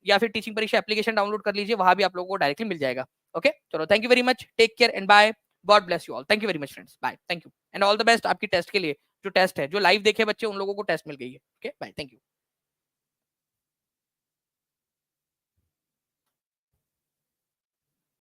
या फिर टीचिंग परीक्षा एप्लीकेशन डाउनलोड कर लीजिए, वहां भी आप लोगों को डायरेक्टली मिल जाएगा। ओके, चलो, thank you very much, take care and bye, God bless you all. Thank you very much friends, bye, thank you and all the best आपकी टेस्ट के लिए। जो टेस्ट है, जो लाइव देखे बच्चे उन लोगों को टेस्ट मिल गई है। Okay, bye, thank you.